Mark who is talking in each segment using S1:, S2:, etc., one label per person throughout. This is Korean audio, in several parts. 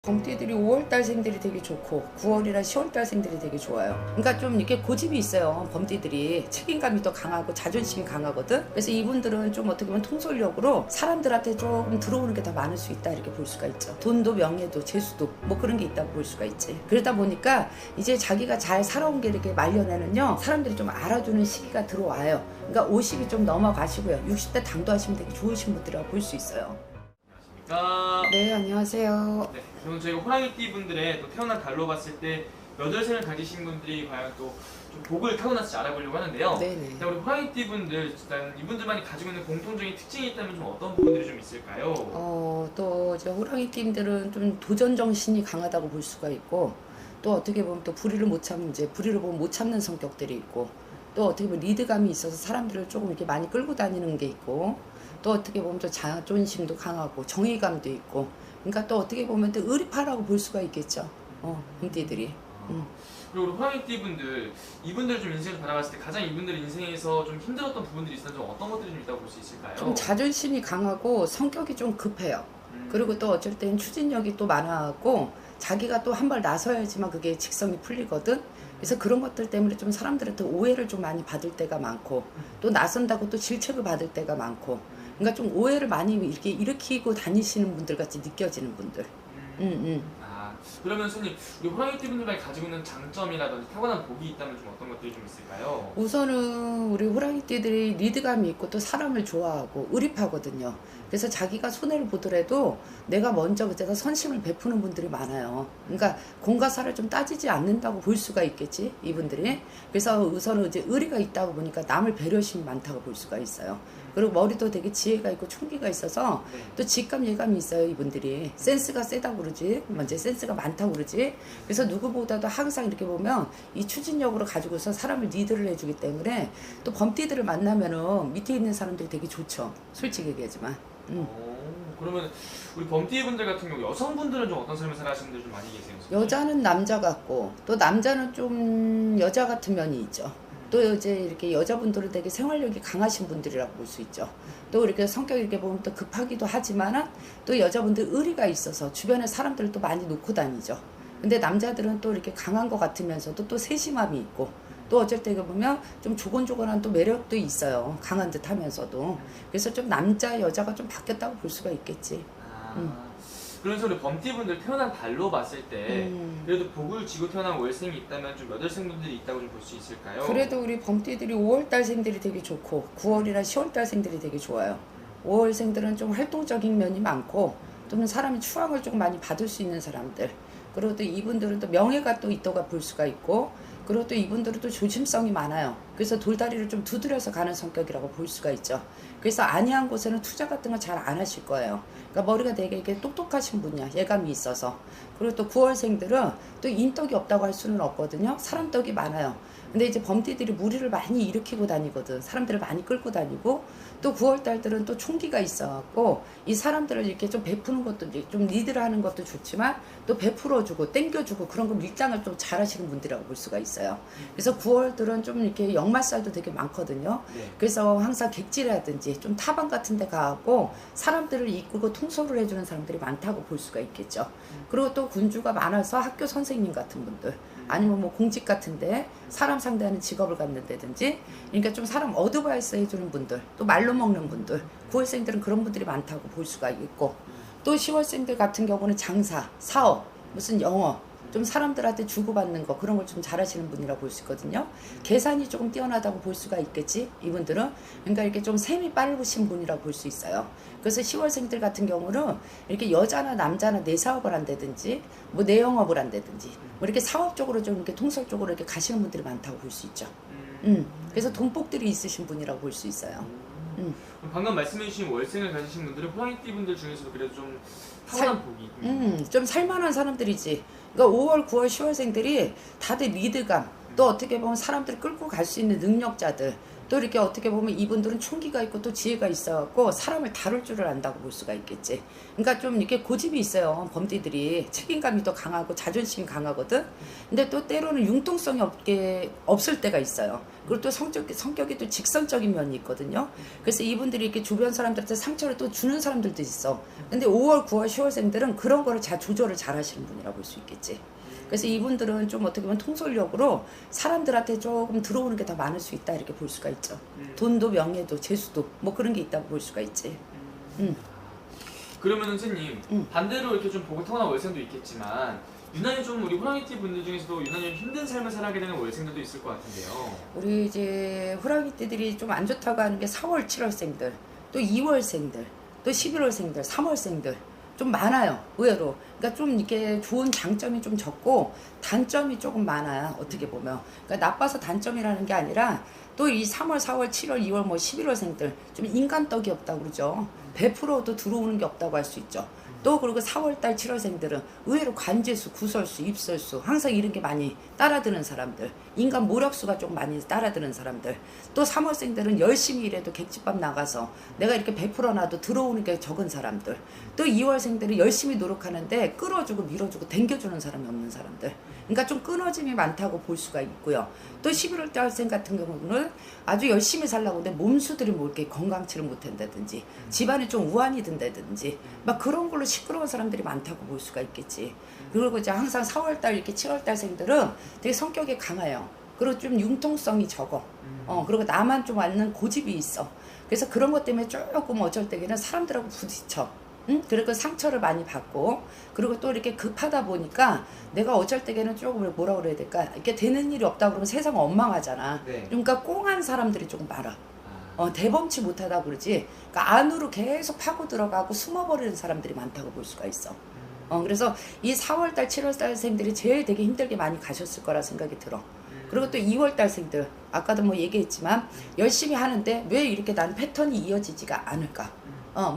S1: 범띠들이 5월달생들이 되게 좋고 9월이나 10월달생들이 되게 좋아요. 그러니까 좀 이렇게 고집이 있어요. 범띠들이 책임감이 더 강하고 자존심이 강하거든. 그래서 이분들은 좀 어떻게 보면 통솔력으로 사람들한테 조금 들어오는 게 더 많을 수 있다 이렇게 볼 수가 있죠. 돈도 명예도 재수도 뭐 그런 게 있다고 볼 수가 있지. 그러다 보니까 이제 자기가 잘 살아온 게 이렇게 말년에는요 사람들이 좀 알아주는 시기가 들어와요. 그러니까 50이 좀 넘어가시고요 60대 당도하시면 되게 좋으신 분들이라고 볼 수 있어요. 네, 안녕하세요.
S2: 네, 그럼 저희가 호랑이띠 분들의 또 태어난 달로 봤을 때 몇 월생을 가지신 분들이 과연 또 좀 복을 타고났을지 알아보려고 하는데요.
S1: 네네.
S2: 일단 우리 호랑이띠 분들, 일단 이분들만이 가지고 있는 공통적인 특징이 있다면 좀 어떤 부분들이 좀 있을까요?
S1: 또 이제 호랑이띠들은 좀 도전 정신이 강하다고 볼 수가 있고, 또 어떻게 보면 또 불의를 못 참는 이제 불의를 보면 못 참는 성격들이 있고, 또 어떻게 보면 리드감이 있어서 사람들을 조금 이렇게 많이 끌고 다니는 게 있고, 또 어떻게 보면 또 자존심도 강하고 정의감도 있고, 그러니까 또 어떻게 보면 또 의리파라고 볼 수가 있겠죠. 띠들이.
S2: 그리고 우리 호랑이띠 분들, 이분들 좀 인생을 바라봤을 때 가장 이분들 인생에서 좀 힘들었던 부분들이 있다면 좀 어떤 것들이 좀 있다고 볼 수 있을까요?
S1: 좀 자존심이 강하고 성격이 좀 급해요. 그리고 또 어쩔 땐 추진력이 또 많아갖고 자기가 또 한 발 나서야지만 그게 직성이 풀리거든. 그래서 그런 것들 때문에 좀 사람들한테 오해를 좀 많이 받을 때가 많고, 또 나선다고 또 질책을 받을 때가 많고, 그러니까 좀 오해를 많이 이렇게 일으키고 다니시는 분들 같이 느껴지는 분들.
S2: 그러면 선생님, 우리 호랑이띠 분들이 가지고 있는 장점이라든지 타고난 복이 있다면 좀 어떤 것들이 좀 있을까요?
S1: 우선은 우리 호랑이띠들이 리드감이 있고 또 사람을 좋아하고 의리파거든요. 그래서 자기가 손해를 보더라도 내가 먼저 그때가 선심을 베푸는 분들이 많아요. 그러니까 공과 사를 좀 따지지 않는다고 볼 수가 있겠지, 이분들이. 그래서 우선은 이제 의리가 있다고 보니까 남을 배려심이 많다고 볼 수가 있어요. 그리고 머리도 되게 지혜가 있고 총기가 있어서 또 직감 예감이 있어요. 이분들이 센스가 세다고 그러지, 먼저 센스가 많다고 그러지. 그래서 누구보다도 항상 이렇게 보면 이 추진력으로 가지고서 사람을 리드를 해주기 때문에 또 범띠들을 만나면은 밑에 있는 사람들이 되게 좋죠, 솔직히 얘기하지만.
S2: 그러면 우리 범띠 분들 같은 경우 여성분들은 좀 어떤 삶을 살아가시는 분들 좀 많이 계세요?
S1: 여자는 남자 같고 또 남자는 좀 여자 같은 면이 있죠. 또 이제 이렇게 여자분들은 되게 생활력이 강하신 분들이라고 볼 수 있죠. 또 이렇게 성격이 이렇게 보면 또 급하기도 하지만은 또 여자분들 의리가 있어서 주변에 사람들을 또 많이 놓고 다니죠. 근데 남자들은 또 이렇게 강한 것 같으면서도 또 세심함이 있고, 또 어쩔 때 보면 좀 조곤조곤한 또 매력도 있어요. 강한 듯 하면서도. 그래서 좀 남자 여자가 좀 바뀌었다고 볼 수가 있겠지.
S2: 그래서 우리 범띠 분들 태어난 달로 봤을 때 그래도 복을 지고 태어난 월생이 있다면 좀 몇 월생분들이 있다고 좀 볼 수 있을까요?
S1: 그래도 우리 범띠들이 5월달생들이 되게 좋고 9월이나 10월달생들이 되게 좋아요. 5월생들은 좀 활동적인 면이 많고 좀 사람이 추앙을 좀 많이 받을 수 있는 사람들. 그리고 또 이분들은 또 명예가 또 있다고 볼 수가 있고, 그리고 또 이분들은 또 조심성이 많아요. 그래서 돌다리를 좀 두드려서 가는 성격이라고 볼 수가 있죠. 그래서 안이한 곳에는 투자 같은 거 잘 안 하실 거예요. 그러니까 머리가 되게 이렇게 똑똑하신 분이야. 예감이 있어서. 그리고 또 9월생들은 또 인덕이 없다고 할 수는 없거든요. 사람덕이 많아요. 근데 이제 범띠들이 무리를 많이 일으키고 다니거든. 사람들을 많이 끌고 다니고, 또 9월달들은 또 총기가 있어갖고 이 사람들을 이렇게 좀 베푸는 것도 이제 좀 리드를 하는 것도 좋지만 또 베풀어주고 땡겨주고 그런 거 밀당을 좀 잘하시는 분들이라고 볼 수가 있어요. 그래서 9월들은 좀 이렇게 역말살도 되게 많거든요. 그래서 항상 객지라든지 좀 타방 같은 데 가고 사람들을 이끌고 통솔을 해주는 사람들이 많다고 볼 수가 있겠죠. 그리고 또 군주가 많아서 학교 선생님 같은 분들, 아니면 뭐 공직 같은데 사람 상대하는 직업을 갖는다든지, 그러니까 좀 사람 어드바이스 해주는 분들, 또 말로 먹는 분들, 9월생들은 그런 분들이 많다고 볼 수가 있고, 또 10월생들 같은 경우는 장사, 사업, 무슨 영어, 좀 사람들한테 주고받는 거 그런 걸 좀 잘하시는 분이라고 볼 수 있거든요. 계산이 조금 뛰어나다고 볼 수가 있겠지, 이분들은. 그러니까 이렇게 좀 셈이 빠르신 분이라고 볼 수 있어요. 그래서 10월생들 같은 경우는 이렇게 여자나 남자나 내 사업을 한다든지 뭐 내 영업을 한다든지 뭐 이렇게 사업적으로 좀 이렇게 통솔적으로 이렇게 가시는 분들이 많다고 볼 수 있죠. 그래서 돈복들이 있으신 분이라고 볼 수 있어요.
S2: 방금 말씀해주신 월생을 가지신 분들은 호랑이띠 분들 중에서도 그래도 좀 타고난 복이
S1: 좀 살만한 사람들이지. 그러니까 5월, 9월, 10월생들이 다들 리드감, 또 어떻게 보면 사람들을 끌고 갈 수 있는 능력자들, 또 이렇게 어떻게 보면 이분들은 총기가 있고 또 지혜가 있어갖고 사람을 다룰 줄을 안다고 볼 수가 있겠지. 그러니까 좀 이렇게 고집이 있어요. 범띠들이 책임감이 또 강하고 자존심이 강하거든. 근데 또 때로는 융통성이 없을 때가 있어요. 그리고 또 성격이 또 직선적인 면이 있거든요. 그래서 이분들이 이렇게 주변 사람들한테 상처를 또 주는 사람들도 있어. 근데 5월, 9월, 10월생들은 그런 거를 잘 조절을 잘 하시는 분이라고 볼 수 있겠지. 그래서 이분들은 좀 어떻게 보면 통솔력으로 사람들한테 조금 들어오는 게 더 많을 수 있다 이렇게 볼 수가 있죠. 돈도 명예도 재수도 뭐 그런 게 있다고 볼 수가 있지.
S2: 그러면 선생님 반대로 이렇게 좀 보고 태어난 월생도 있겠지만 유난히 좀 우리 호랑이띠 분들 중에서도 유난히 힘든 삶을 살아가게 되는 월생들도 있을 것 같은데요.
S1: 우리 이제 호랑이띠들이 좀 안 좋다고 하는 게 4월, 7월생들, 또 2월생들, 또 11월생들, 3월생들 좀 많아요. 의외로. 그러니까 좀 이렇게 좋은 장점이 좀 적고 단점이 조금 많아요. 어떻게 보면. 그러니까 나빠서 단점이라는 게 아니라 또 이 3월, 4월, 7월, 2월, 뭐 11월생들 좀 인간떡이 없다고 그러죠. 100%도 들어오는 게 없다고 할 수 있죠. 또 그리고 4월달 7월생들은 의외로 관제수, 구설수, 입설수 항상 이런 게 많이 따라드는 사람들, 인간 모력수가 좀 많이 따라드는 사람들, 또 3월생들은 열심히 일해도 객집밥 나가서 내가 이렇게 100% 나도 들어오는 게 적은 사람들, 또 2월생들은 열심히 노력하는데 끌어주고 밀어주고 당겨주는 사람이 없는 사람들, 그러니까 좀 끊어짐이 많다고 볼 수가 있고요. 또 11월달생 같은 경우는 아주 열심히 살라고 하는데 몸수들이 뭐 이렇게 건강치를 못한다든지 집안에 좀 우환이 든다든지 막 그런 걸로 시끄러운 사람들이 많다고 볼 수가 있겠지. 그리고 이제 항상 4월달 이렇게 7월달생들은 되게 성격이 강해요. 그리고 좀 융통성이 적어. 그리고 나만 좀 아는 고집이 있어. 그래서 그런 것 때문에 조금 어쩔 때에는 사람들하고 부딪혀. 그리고 상처를 많이 받고, 그리고 또 이렇게 급하다 보니까 내가 어쩔 때에는 조금 뭐라 그래야 될까, 이렇게 되는 일이 없다 그러면 세상 엉망하잖아.
S2: 네.
S1: 그러니까 꽁한 사람들이 조금 많아. 대범치 못하다 그러지. 그러니까 안으로 계속 파고 들어가고 숨어버리는 사람들이 많다고 볼 수가 있어. 그래서 이 4월달, 7월달생들이 제일 되게 힘들게 많이 가셨을 거라 생각이 들어. 그리고 또 2월달생들, 아까도 뭐 얘기했지만 열심히 하는데 왜 이렇게 난 패턴이 이어지지가 않을까?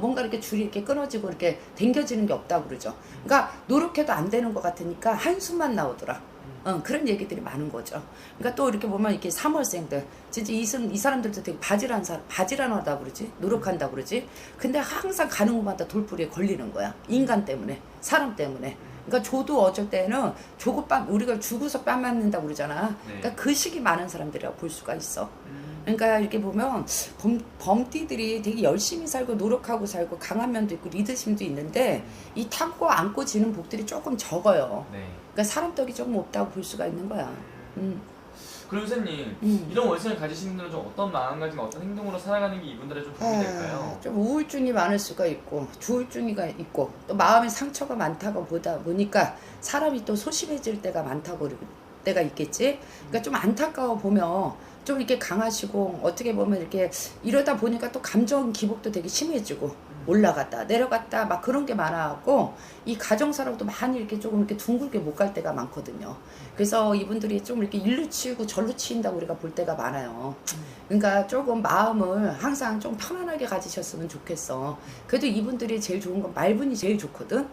S1: 뭔가 이렇게 줄이 이렇게 끊어지고 이렇게 당겨지는 게 없다고 그러죠. 그러니까 노력해도 안 되는 것 같으니까 한숨만 나오더라. 그런 얘기들이 많은 거죠. 그러니까 또 이렇게 보면 이렇게 3월생들, 진짜 이 사람들도 되게 바지런하다 그러지, 노력한다 그러지. 근데 항상 가는 곳마다 돌부리에 걸리는 거야. 인간 때문에, 사람 때문에. 그러니까 조도 어쩔 때는 우리가 죽어서 뺨 맞는다고 그러잖아. 그러니까 그 식이 많은 사람들이라고 볼 수가 있어. 그러니까 이렇게 보면 범띠들이 되게 열심히 살고 노력하고 살고 강한 면도 있고 리더십도 있는데 이 타고 안고 지는 복들이 조금 적어요.
S2: 네.
S1: 그러니까 사람 떡이 조금 없다고 볼 수가 있는 거야.
S2: 그럼 선생님 이런 월생을 가지신 분들은 좀 어떤 마음가짐, 어떤 행동으로 살아가는 게 이분들의 좀 도움이 될까요?
S1: 좀 우울증이 많을 수가 있고 조울증이 있고 또 마음에 상처가 많다고 보니까 사람이 또 소심해질 때가 많다고 때가 있겠지. 그러니까 좀 안타까워 보면 좀 이렇게 강하시고 어떻게 보면 이렇게 이러다 보니까 또 감정 기복도 되게 심해지고 올라갔다 내려갔다 막 그런 게 많아갖고 이 가정사랑도 많이 이렇게 조금 이렇게 둥글게 못 갈 때가 많거든요. 그래서 이분들이 좀 이렇게 일로 치이고 절로 치인다고 우리가 볼 때가 많아요. 그러니까 조금 마음을 항상 좀 편안하게 가지셨으면 좋겠어. 그래도 이분들이 제일 좋은 건 말분이 제일 좋거든.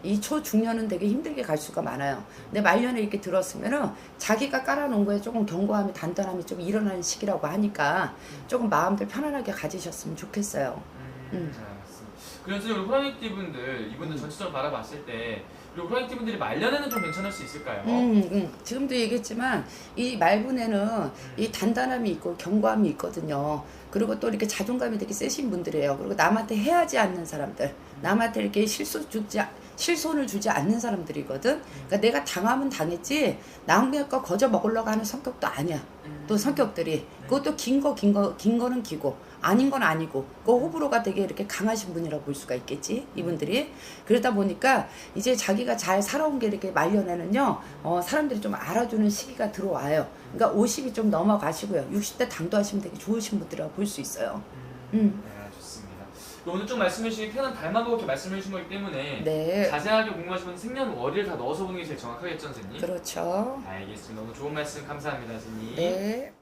S1: 이 초중년은 되게 힘들게 갈 수가 많아요. 근데 말년에 이렇게 들었으면은 자기가 깔아놓은 거에 조금 견고함이 단단함이 좀 일어나는 시기라고 하니까 조금 마음들 편안하게 가지셨으면 좋겠어요.
S2: 잘 알겠습니다. 그래서 우리 호랑이띠 분들, 이분들 전체적으로 바라봤을 때 우리 호랑이띠 분들이 말년에는 좀 괜찮을 수 있을까요?
S1: 지금도 얘기했지만 이 말분에는 이 단단함이 있고 견고함이 있거든요. 그리고 또 이렇게 자존감이 되게 세신 분들이에요. 그리고 남한테 해하지 않는 사람들, 남한테 이렇게 실손을 주지 않는 사람들이거든. 그러니까 내가 당하면 당했지 남의 거 거저 먹으려고 하는 성격도 아니야. 또 성격들이 그것도 긴 거는 기고 아닌 건 아니고 그 호불호가 되게 이렇게 강하신 분이라고 볼 수가 있겠지, 이분들이. 그러다 보니까 이제 자기가 잘 살아온 게 이렇게 말년에는요 사람들이 좀 알아주는 시기가 들어와요. 그러니까 50이 좀 넘어가시고요 60대 당도하시면 되게 좋으신 분들이라고 볼 수 있어요.
S2: 네, 좋습니다. 오늘 좀 말씀해주신 태어난 달만 보고 이렇게 말씀해주신 거기 때문에
S1: 네.
S2: 자세하게 궁금하시면 생년월일 다 넣어서 보는 게 제일 정확하겠죠, 선생님?
S1: 그렇죠.
S2: 알겠습니다. 오늘 좋은 말씀 감사합니다, 선생님.
S1: 네.